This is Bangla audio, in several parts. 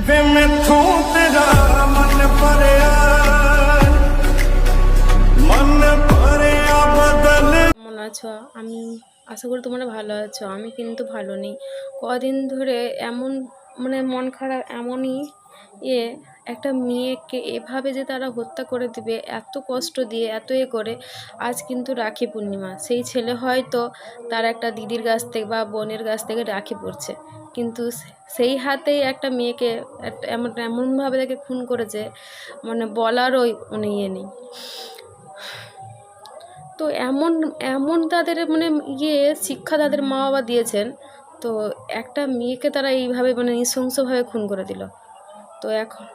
वे मैथों तेरा मन भरिया बदल। কেমন আছো? আমি আশা করি তোমরা ভালো আছো। আমি কিন্তু ভালো নেই। কদিন ধরে এমন মন খারাপ, এমনই এ একটা মেয়েকে এভাবে যে তারা হত্যা করে দিবে, এত কষ্ট দিয়ে, এত করে। আজ কিন্তু রাখি পূর্ণিমা, সেই ছেলে হয়তো তার একটা দিদির কাছ থেকে বা বোনের কাছ থেকে রাখি পড়ছে, কিন্তু সেই হাতেই একটা মেয়েকে এমনভাবে তাকে খুন করেছে, বলারও ইয়ে নেই। তো এমন এমন তাদের শিক্ষা তাদের মা বাবা দিয়েছেন, তো একটা মেয়েকে তারা এইভাবে নৃশংসভাবে খুন করে দিল। তো এখন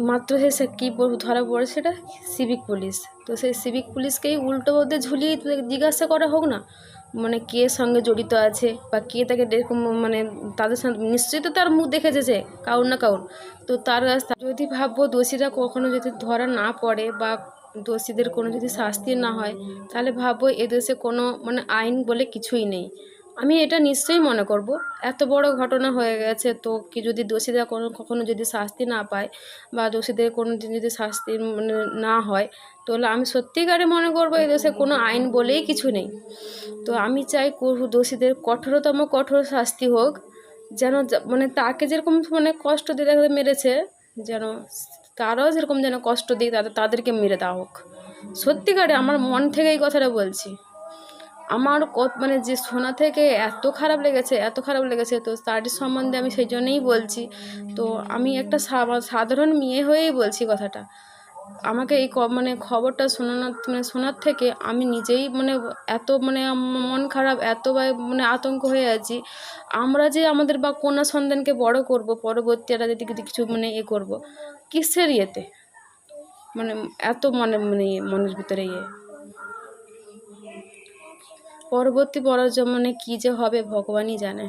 মাত্র সে কী ধরা পড়ে, সেটা সিভিক পুলিশ। তো সেই সিভিক পুলিশকেই উল্টো ওদের ঝুলিয়ে জিজ্ঞাসা করা হোক না, কে সঙ্গে জড়িত আছে বা কে তাকে তাদের সঙ্গে নিশ্চয়ই তো তার মুখ দেখেছে সে কাউর না কাউর। তো তার কাছ যদি ভাববো দোষীরা কখনো যদি ধরা না পড়ে বা দোষীদের কোনো যদি শাস্তি না হয়, তাহলে ভাববো এদেশে কোনো আইন বলে কিছুই নেই। আমি এটা নিশ্চয়ই মনে করব। এত বড় ঘটনা হয়ে গেছে, তো কি যদি দোষীরা কখনো যদি শাস্তি না পায় বা দোষীদের কোনো দিন যদি শাস্তি না হয়, তাহলে আমি সত্যিকারে মনে করব এই দেশে কোনো আইন বলেই কিছু নেই। তো আমি চাই দোষীদের কঠোরতম কঠোর শাস্তি হোক, যেন তাকে যেরকম কষ্ট দিয়ে তাকে মেরেছে, যেন তারাও যেরকম যেন কষ্ট দিই তাদেরকে মেরে দেওয়া হোক। সত্যিকারে আমার মন থেকে এই কথাটা বলছি। আমার যে শোনা থেকে এত খারাপ লেগেছে, এত খারাপ লেগেছে। তো তার সম্বন্ধে আমি সেই জন্যই বলছি। তো আমি একটা সাধারণ মেয়ে হয়েই বলছি কথাটা। আমাকে এই খবরটা শোনার থেকে আমি নিজেই এত মন খারাপ, এত আতঙ্ক হয়ে আছি। আমরা যে আমাদের বা কন্যা সন্তানকে বড় করব, পরবর্তী একটা যদি কিছু করব, কিসের ইয়েতে এত মনের ভিতরে পরবর্তী প্রজন্মে কী যে হবে ভগবানই জানে।